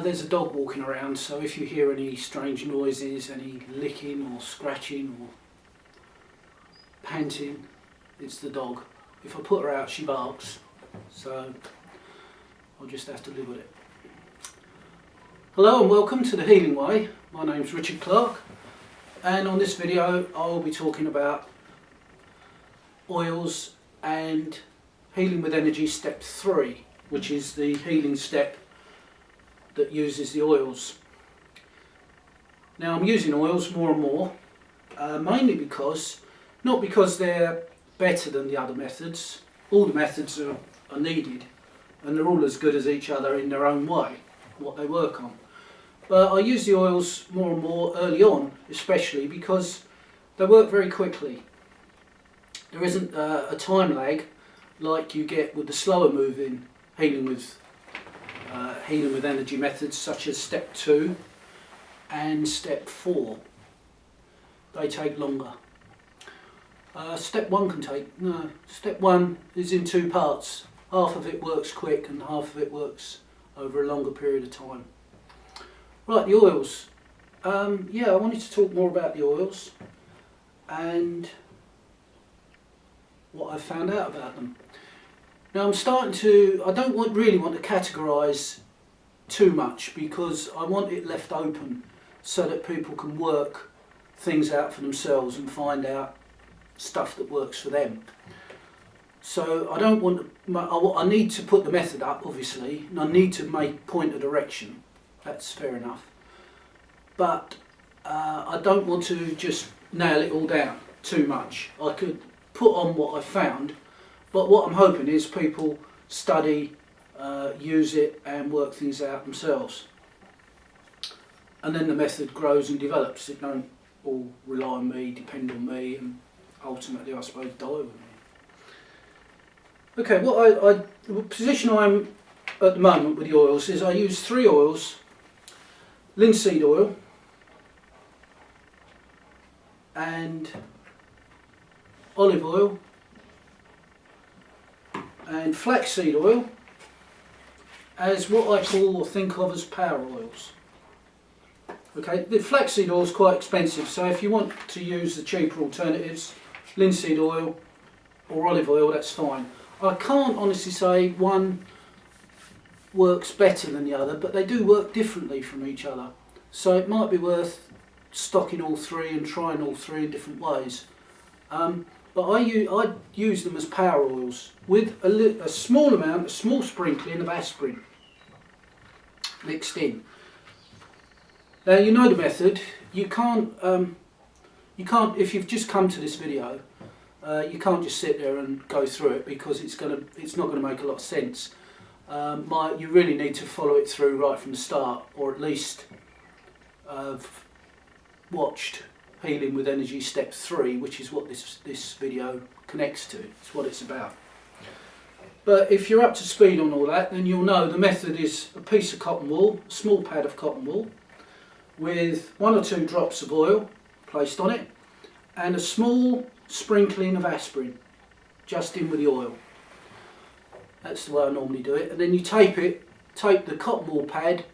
there's a dog walking around, so if you hear any strange noises, any licking or scratching or panting, it's the dog. If I put her out, she barks, so I'll just have to live with it. Hello and welcome to The Healing Way. My name's Richard Clark, and on this video I'll be talking about oils and Healing with Energy Step 3, which is the healing step that uses the oils. Now I'm using oils more and more, mainly because, not because they're better than the other methods. All the methods are needed and they're all as good as each other in their own way, what they work on. But I use the oils more and more early on, especially because they work very quickly. There isn't a time lag like you get with the slower moving healing with energy methods such as step 2 and step 4. They take longer. Step 1 can take, no, step 1 is in 2 parts. Half of it works quick and half of it works over a longer period of time. Right, the oils. Yeah, I wanted to talk more about the oils and what I've found out about them. Now I'm starting to, I don't really want to categorise too much because I want it left open so that people can work things out for themselves and find out stuff that works for them. So I don't want to, I need to put the method up obviously, and I need to point a direction. That's fair enough. But I don't want to just nail it all down too much. I could put on what I found, but what I'm hoping is people study, use it and work things out themselves. And then the method grows and develops. It don't all rely on me, depend on me, and ultimately I suppose die with me. Okay, the position I'm at the moment with the oils is I use 3 oils: linseed oil and olive oil and flaxseed oil as what I call or think of as power oils. Okay, the flaxseed oil is quite expensive, so if you want to use the cheaper alternatives, linseed oil or olive oil, that's fine. I can't honestly say one works better than the other, but they do work differently from each other. So it might be worth stocking all 3 and trying all 3 in different ways. But I use them as power oils with a small amount, a small sprinkling of aspirin mixed in. Now you know the method. You can't if you've just come to this video, you can't just sit there and go through it because it's not going to make a lot of sense. You really need to follow it through right from the start, or at least watched Healing with Energy Step 3, which is what this video connects to. It's what it's about. But if you're up to speed on all that, then you'll know the method is a piece of cotton wool, a small pad of cotton wool, with 1 or 2 drops of oil placed on it, and a small sprinkling of aspirin just in with the oil. That's the way I normally do it. And then you tape the cotton wool pad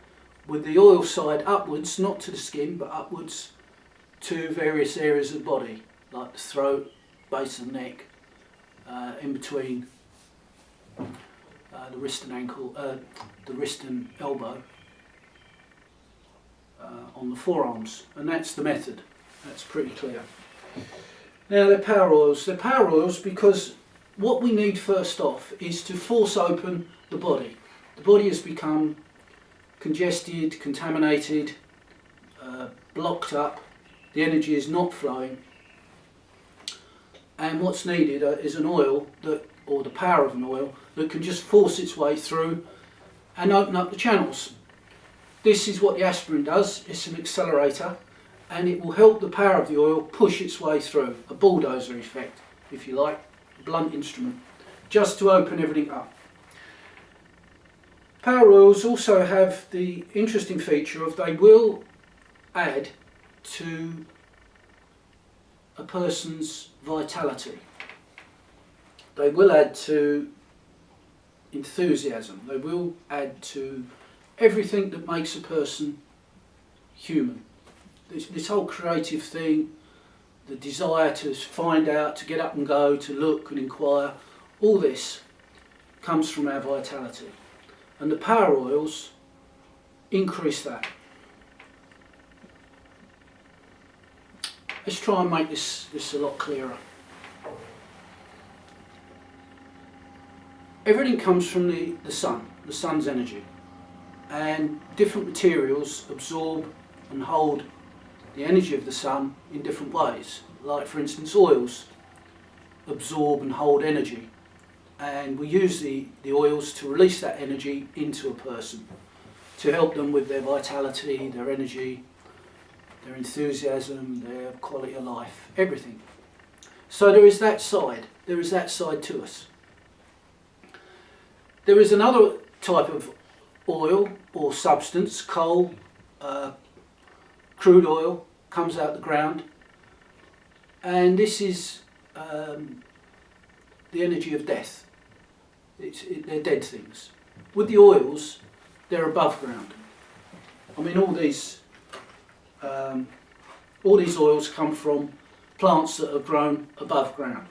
with the oil side upwards, not to the skin, but upwards to various areas of the body, like the throat, base of the neck, in between the wrist and ankle, the wrist and elbow, on the forearms, and that's the method. That's pretty clear. Now they're power oils. They're power oils because what we need first off is to force open the body. The body has become congested, contaminated, blocked up. The energy is not flowing, and what's needed is an oil or the power of an oil that can just force its way through and open up the channels. This is what the aspirin does. It's an accelerator, and it will help the power of the oil push its way through. A bulldozer effect, if you like, a blunt instrument, just to open everything up. Power oils also have the interesting feature of they will add to a person's vitality. They will add to enthusiasm. They will add to everything that makes a person human. This whole creative thing, the desire to find out, to get up and go, to look and inquire, all this comes from our vitality. And the power oils increase that. Let's try and make this a lot clearer. Everything comes from the sun's energy, and different materials absorb and hold the energy of the sun in different ways. Like, for instance, oils absorb and hold energy, and we use the oils to release that energy into a person to help them with their vitality, their energy, their enthusiasm, their quality of life, everything. So there is that side to us. There is another type of oil or substance, coal, crude oil, comes out the ground, and this is the energy of death. They're dead things. With the oils, they're above ground. I mean, all these oils come from plants that are grown above ground.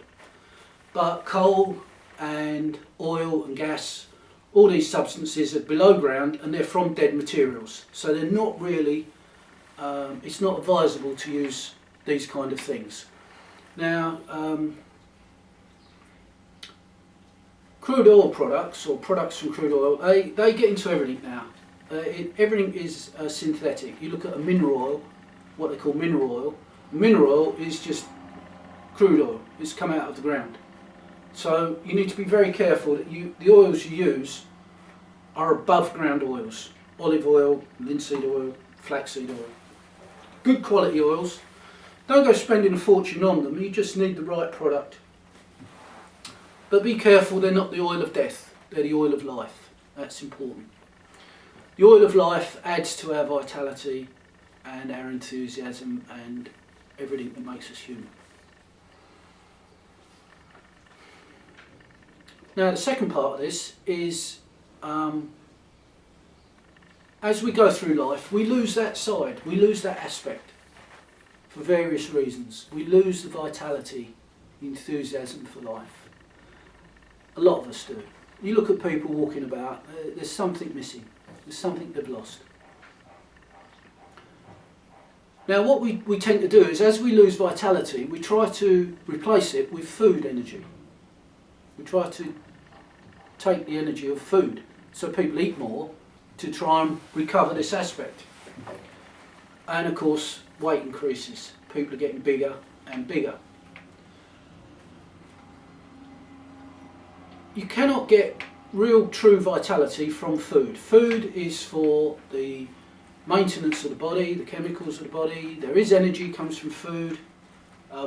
But coal and oil and gas, all these substances are below ground, and they're from dead materials. So they're not really, it's not advisable to use these kind of things. Now, crude oil products, or products from crude oil, they get into everything now. Everything is synthetic. You look at a mineral oil, what they call mineral oil. Mineral oil is just crude oil. It's come out of the ground. So you need to be very careful that the oils you use are above ground oils. Olive oil, linseed oil, flaxseed oil. Good quality oils. Don't go spending a fortune on them, you just need the right product. But be careful, they're not the oil of death, they're the oil of life. That's important. The oil of life adds to our vitality and our enthusiasm and everything that makes us human. Now, the second part of this is, as we go through life, we lose that side, we lose that aspect for various reasons. We lose the vitality, the enthusiasm for life. A lot of us do. You look at people walking about, there's something missing, there's something they've lost. Now, what we tend to do is, as we lose vitality, we try to replace it with food energy. We try to take the energy of food, so people eat more to try and recover this aspect. And of course, weight increases. People are getting bigger and bigger. You cannot get real true vitality from food. Food is for the maintenance of the body, the chemicals of the body. There is energy, comes from food.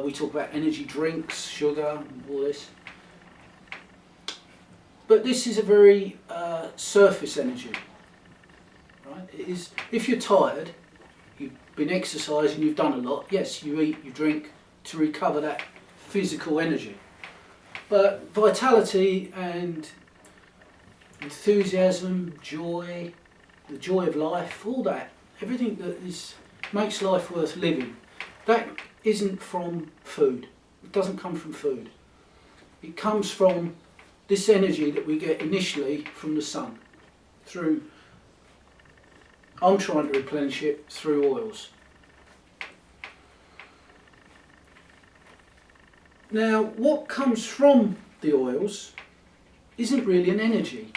We talk about energy drinks, sugar, and all this. But this is a very surface energy. Right? It is, if you're tired, you've been exercising, you've done a lot, yes, you eat, you drink to recover that physical energy. But vitality and enthusiasm, joy, the joy of life, all that, everything that makes life worth living, that isn't from food. It doesn't come from food. It comes from this energy that we get initially from the sun. I'm trying to replenish it through oils. Now, what comes from the oils isn't really an energy.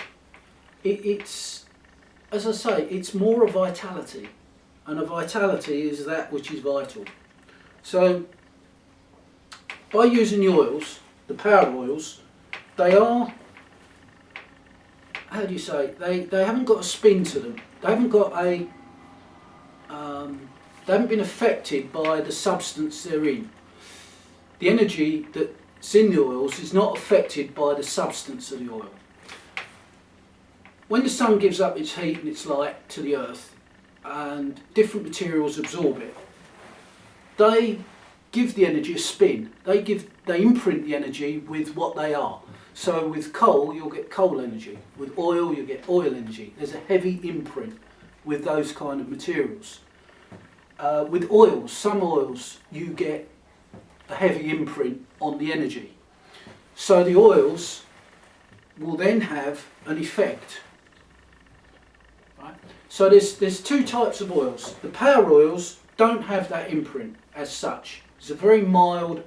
It's, as I say, it's more a vitality. And a vitality is that which is vital. So, by using the oils, the power oils, they are, how do you say, they haven't got a spin to them. They haven't got they haven't been affected by the substance they're in. The energy that's in the oils is not affected by the substance of the oil. When the sun gives up its heat and its light to the earth, and different materials absorb it, they give the energy a spin. They give they imprint the energy with what they are. So with coal, you'll get coal energy. With oil, you get oil energy. There's a heavy imprint with those kind of materials. With oils, some oils, you get a heavy imprint on the energy. So the oils will then have an effect. Right? So there's two types of oils. The power oils don't have that imprint as such. It's a very mild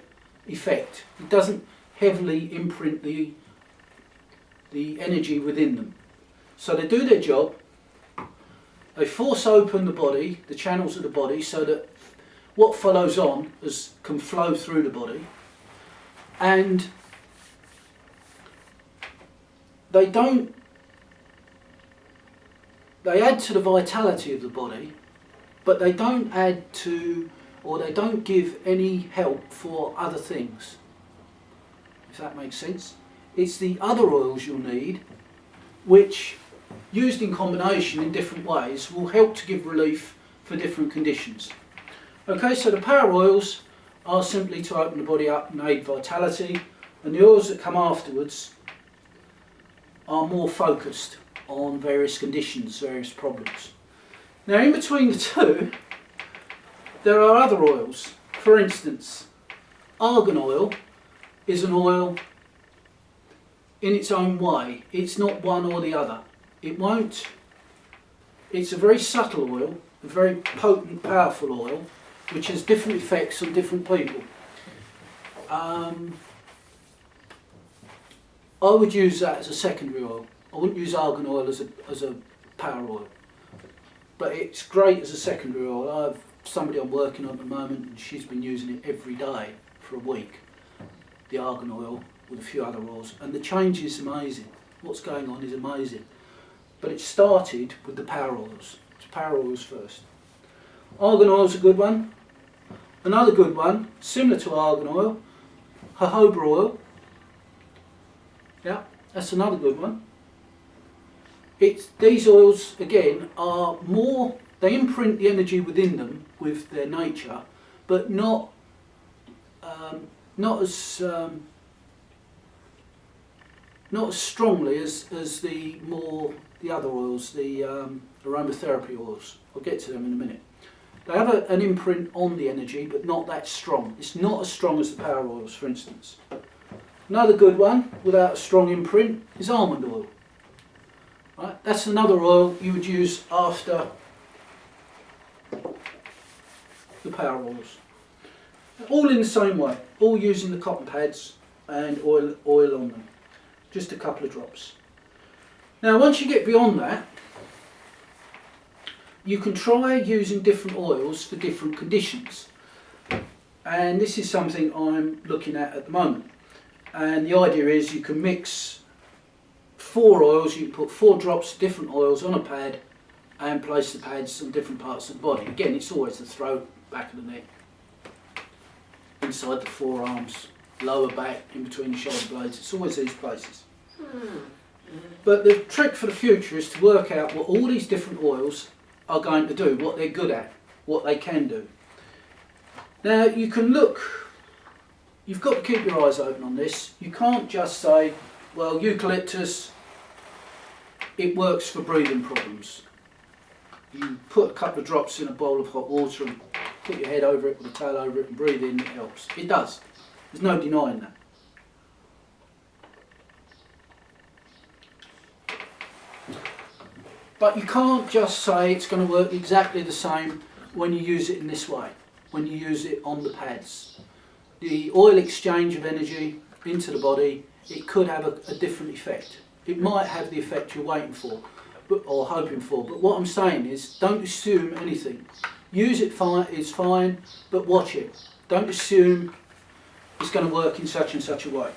effect. It doesn't heavily imprint the energy within them. So they do their job. They force open the body, the channels of the body, so that what follows on can flow through the body. And they add to the vitality of the body, but they don't add to, or they don't give any help for other things, if that makes sense. It's the other oils you'll need, which, used in combination in different ways, will help to give relief for different conditions. Okay, so the power oils are simply to open the body up and aid vitality, and the oils that come afterwards are more focused on various conditions, various problems. Now, in between the two, there are other oils. For instance, argan oil is an oil in its own way. It's not one or the other. It's a very subtle oil, a very potent, powerful oil, which has different effects on different people. I would use that as a secondary oil. I wouldn't use argan oil as a power oil. But it's great as a secondary oil. I have somebody I'm working on at the moment, and she's been using it every day for a week, the argan oil with a few other oils, and the change is amazing. What's going on is amazing. But it started with the power oils. It's power oils first. Argan oil is a good one. Another good one, similar to argan oil, jojoba oil. Yeah, that's another good one. These oils, again, are more, they imprint the energy within them with their nature, but not as strongly as the other oils, the aromatherapy oils. I'll get to them in a minute. They have an imprint on the energy, but not that strong. It's not as strong as the power oils, for instance. Another good one, without a strong imprint, is almond oil. Right? That's another oil you would use after the power oils. All in the same way, all using the cotton pads and oil on them. Just a couple of drops. Now, once you get beyond that, you can try using different oils for different conditions. And this is something I'm looking at the moment. And the idea is you can mix 4 oils, you can put 4 drops of different oils on a pad and place the pads on different parts of the body. Again, it's always the throat, back of the neck, inside the forearms, lower back, in between the shoulder blades. It's always these places. But the trick for the future is to work out what all these different oils are going to do, what they're good at, what they can do. Now, you can look, you've got to keep your eyes open on this. You can't just say, well, eucalyptus, it works for breathing problems. You put a couple of drops in a bowl of hot water and put your head over it with a towel over it and breathe in, it helps. It does. There's no denying that. But you can't just say it's going to work exactly the same when you use it in this way, when you use it on the pads. The oil exchange of energy into the body, it could have a different effect. It might have the effect you're waiting for, or hoping for, but what I'm saying is don't assume anything. Use it fine, it's fine, but watch it. Don't assume it's going to work in such and such a way.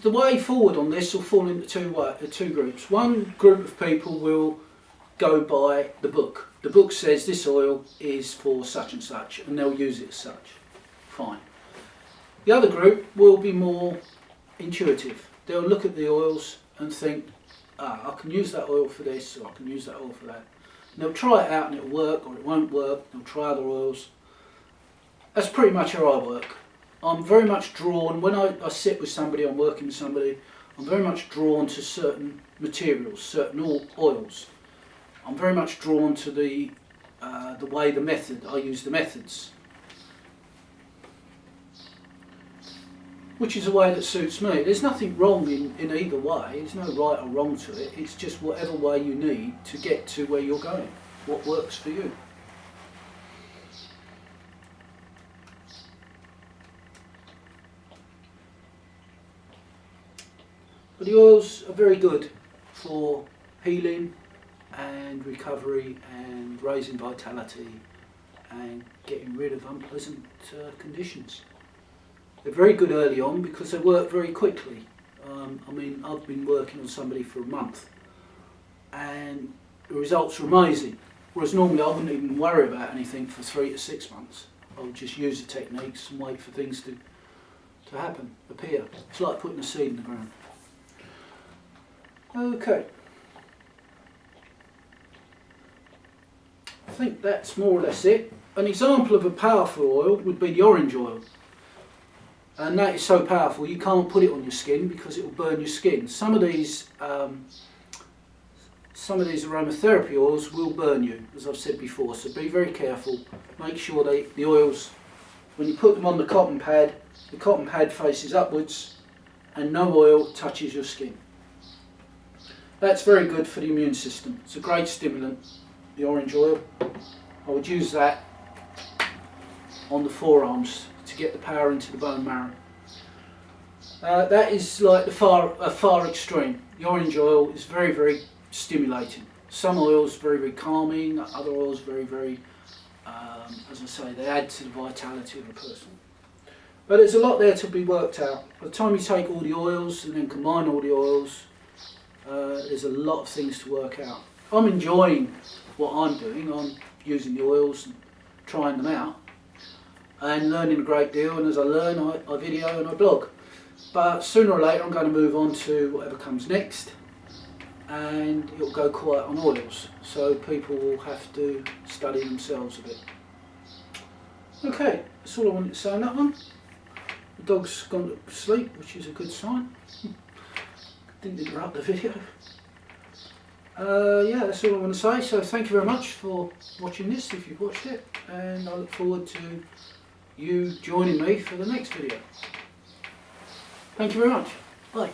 The way forward on this will fall into two groups. One group of people will go by the book. The book says this oil is for such and such, and they'll use it as such. Fine. The other group will be more intuitive. They'll look at the oils and think, I can use that oil for this, or I can use that oil for that. They'll try it out and it'll work or it won't work. They'll try other oils. That's pretty much how I work. I'm very much drawn, when I sit with somebody, I'm working with somebody, I'm very much drawn to certain materials, certain oils. I'm very much drawn to the way I use the methods. Which is a way that suits me. There's nothing wrong in either way, there's no right or wrong to it, it's just whatever way you need to get to where you're going, what works for you. But the oils are very good for healing and recovery and raising vitality and getting rid of unpleasant conditions. They're very good early on because they work very quickly. I mean, I've been working on somebody for a month and the results are amazing. Whereas normally I wouldn't even worry about anything for 3 to 6 months. I would just use the techniques and wait for things to happen, appear. It's like putting a seed in the ground. Okay. I think that's more or less it. An example of a powerful oil would be the orange oil. And that is so powerful you can't put it on your skin because it will burn your skin. Some of these aromatherapy oils will burn you, as I've said before, so be very careful. Make sure the oils, when you put them on the cotton pad faces upwards and no oil touches your skin. That's very good for the immune system. It's a great stimulant, the orange oil. I would use that on the forearms to get the power into the bone marrow. That is like a far extreme. The orange oil is very, very stimulating. Some oils very, very calming, other oils very, very, as I say, they add to the vitality of a person. But there's a lot there to be worked out. By the time you take all the oils and then combine all the oils, there's a lot of things to work out. I'm enjoying what I'm doing. I'm using the oils and trying them out and learning a great deal, and as I learn I video and I blog. But sooner or later I'm going to move on to whatever comes next, and it'll go quiet on oils, so people will have to study themselves a bit. Okay, that's all I wanted to say on that one. The dog's gone to sleep, which is a good sign. Didn't interrupt the video. Yeah, that's all I want to say. So thank you very much for watching this, if you've watched it, and I look forward to you joining me for the next video. Thank you very much. Bye.